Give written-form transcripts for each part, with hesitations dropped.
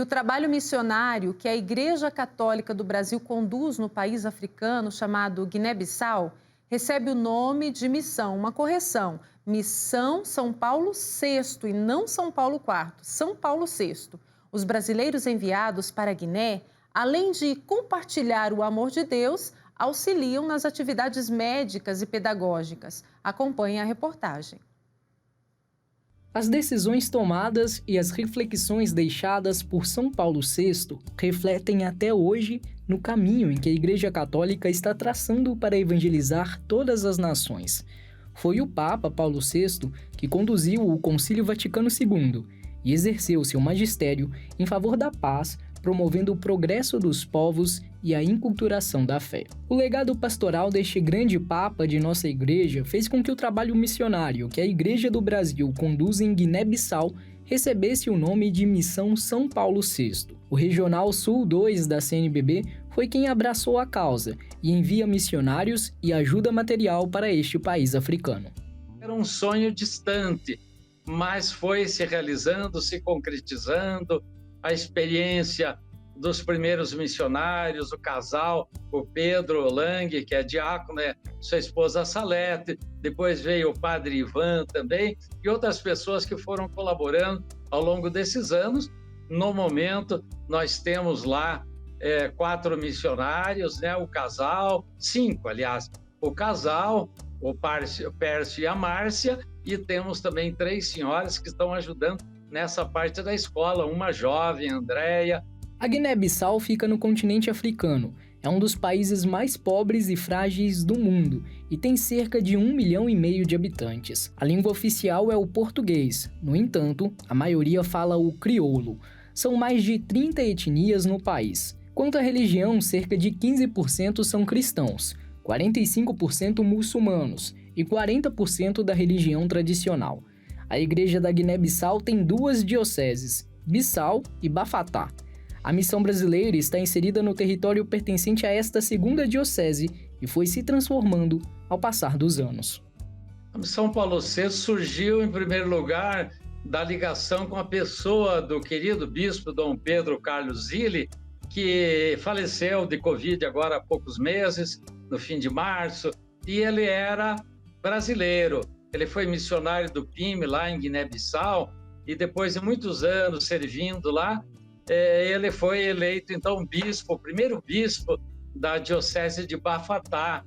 E o trabalho missionário que a Igreja Católica do Brasil conduz no país africano, chamado Guiné-Bissau, recebe o nome de missão, uma correção. Missão São Paulo VI e não São Paulo IV, São Paulo VI. Os brasileiros enviados para a Guiné, além de compartilhar o amor de Deus, auxiliam nas atividades médicas e pedagógicas. Acompanhe a reportagem. As decisões tomadas e as reflexões deixadas por São Paulo VI refletem até hoje no caminho em que a Igreja Católica está traçando para evangelizar todas as nações. Foi o Papa Paulo VI que conduziu o Concílio Vaticano II e exerceu seu magistério em favor da paz, promovendo o progresso dos povos e a inculturação da fé. O legado pastoral deste grande Papa de nossa Igreja fez com que o trabalho missionário que a Igreja do Brasil conduz em Guiné-Bissau recebesse o nome de Missão São Paulo VI. O Regional Sul 2 da CNBB foi quem abraçou a causa e envia missionários e ajuda material para este país africano. Era um sonho distante, mas foi se realizando, se concretizando. A experiência dos primeiros missionários, o casal, o Pedro Lang, que é diácono, sua esposa Salete, depois veio o padre Ivan também, e outras pessoas que foram colaborando ao longo desses anos. No momento, nós temos lá 4 missionários, o casal, 5, aliás, o casal, o Pércio e a Márcia, e temos também 3 senhoras que estão ajudando nessa parte da escola, uma jovem, Andréia. A Guiné-Bissau fica no continente africano. É um dos países mais pobres e frágeis do mundo e tem cerca de 1,5 milhão de habitantes. A língua oficial é o português. No entanto, a maioria fala o crioulo. São mais de 30 etnias no país. Quanto à religião, cerca de 15% são cristãos, 45% muçulmanos e 40% da religião tradicional. A Igreja da Guiné-Bissau tem 2 dioceses, Bissau e Bafatá. A missão brasileira está inserida no território pertencente a esta segunda diocese e foi se transformando ao passar dos anos. A missão Paulo VI surgiu, em primeiro lugar, da ligação com a pessoa do querido bispo Dom Pedro Carlos Zilli, que faleceu de Covid agora há poucos meses, no fim de março, e ele era brasileiro. Ele foi missionário do PIME lá em Guiné-Bissau e depois de muitos anos servindo lá, ele foi eleito então bispo, o primeiro bispo da diocese de Bafatá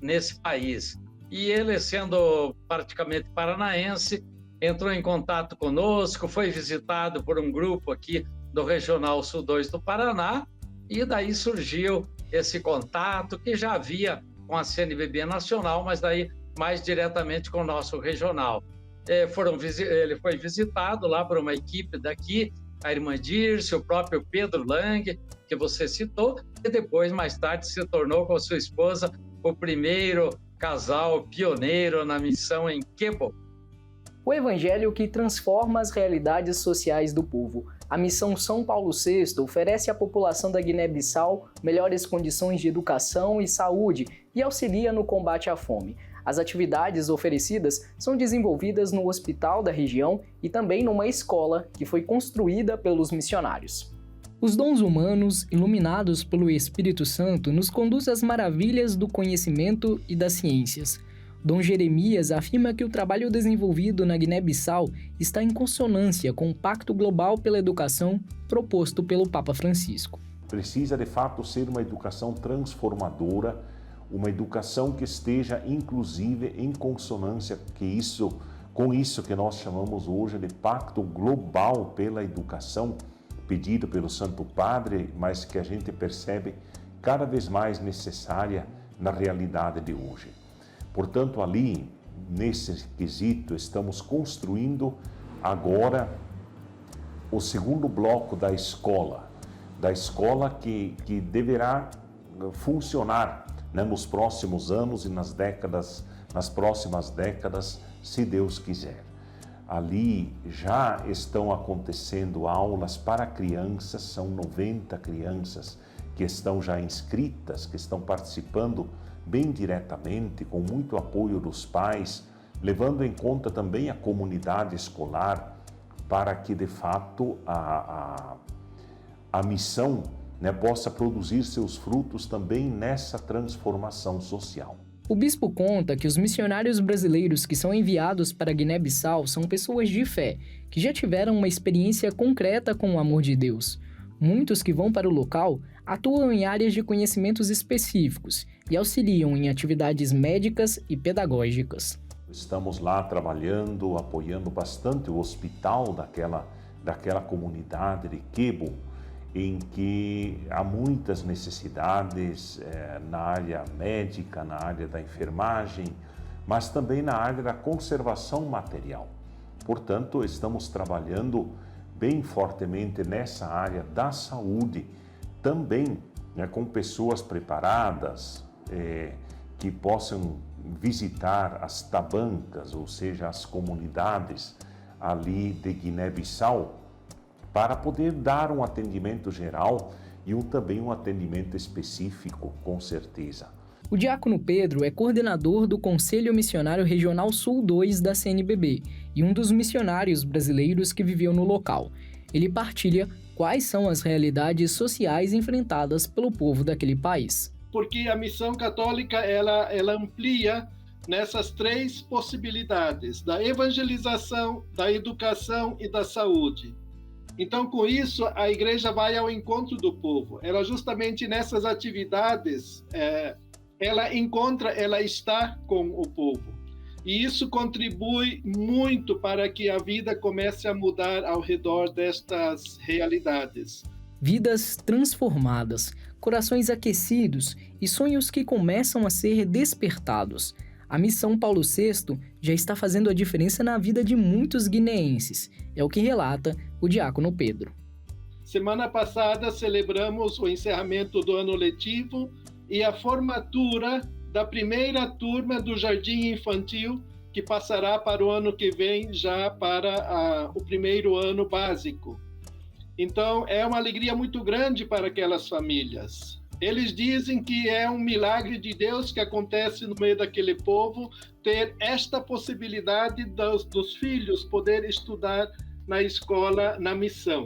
nesse país. E ele, sendo praticamente paranaense, entrou em contato conosco, foi visitado por um grupo aqui do Regional Sul 2 do Paraná e daí surgiu esse contato que já havia com a CNBB Nacional, mas daí mais diretamente com o nosso regional. Ele foi visitado lá por uma equipe daqui, a irmã Dirce, o próprio Pedro Lang, que você citou, e depois, mais tarde, se tornou com a sua esposa o primeiro casal pioneiro na missão em Quebo. O evangelho que transforma as realidades sociais do povo. A missão São Paulo VI oferece à população da Guiné-Bissau melhores condições de educação e saúde e auxilia no combate à fome. As atividades oferecidas são desenvolvidas no hospital da região e também numa escola que foi construída pelos missionários. Os dons humanos, iluminados pelo Espírito Santo, nos conduzem às maravilhas do conhecimento e das ciências. Dom Jeremias afirma que o trabalho desenvolvido na Guiné-Bissau está em consonância com o Pacto Global pela Educação proposto pelo Papa Francisco. Precisa, de fato, ser uma educação transformadora, uma educação que esteja, inclusive, em consonância com isso que nós chamamos hoje de Pacto Global pela Educação, pedido pelo Santo Padre, mas que a gente percebe cada vez mais necessária na realidade de hoje. Portanto, ali, nesse quesito, estamos construindo agora o segundo bloco da escola que deverá funcionar nos próximos anos e nas próximas décadas, se Deus quiser. Ali já estão acontecendo aulas para crianças, são 90 crianças que estão já inscritas, que estão participando bem diretamente, com muito apoio dos pais, levando em conta também a comunidade escolar, para que de fato a missão, né, possa produzir seus frutos também nessa transformação social. O bispo conta que os missionários brasileiros que são enviados para Guiné-Bissau são pessoas de fé, que já tiveram uma experiência concreta com o amor de Deus. Muitos que vão para o local atuam em áreas de conhecimentos específicos e auxiliam em atividades médicas e pedagógicas. Estamos lá trabalhando, apoiando bastante o hospital daquela comunidade de Quebo, em que há muitas necessidades na área médica, na área da enfermagem, mas também na área da conservação material. Portanto, estamos trabalhando bem fortemente nessa área da saúde, também, né, com pessoas preparadas que possam visitar as tabancas, ou seja, as comunidades ali de Guiné-Bissau, para poder dar um atendimento geral e também um atendimento específico, com certeza. O diácono Pedro é coordenador do Conselho Missionário Regional Sul 2 da CNBB e um dos missionários brasileiros que viveu no local. Ele partilha quais são as realidades sociais enfrentadas pelo povo daquele país. Porque a missão católica ela amplia nessas três possibilidades, da evangelização, da educação e da saúde. Então, com isso, a igreja vai ao encontro do povo. Ela justamente nessas atividades, ela está com o povo. E isso contribui muito para que a vida comece a mudar ao redor destas realidades. Vidas transformadas, corações aquecidos e sonhos que começam a ser despertados. A Missão Paulo VI já está fazendo a diferença na vida de muitos guineenses, é o que relata o diácono Pedro. Semana passada celebramos o encerramento do ano letivo e a formatura da primeira turma do Jardim Infantil, que passará para o ano que vem já para o primeiro ano básico. Então, é uma alegria muito grande para aquelas famílias. Eles dizem que é um milagre de Deus que acontece no meio daquele povo, ter esta possibilidade dos filhos poder estudar na escola, na missão.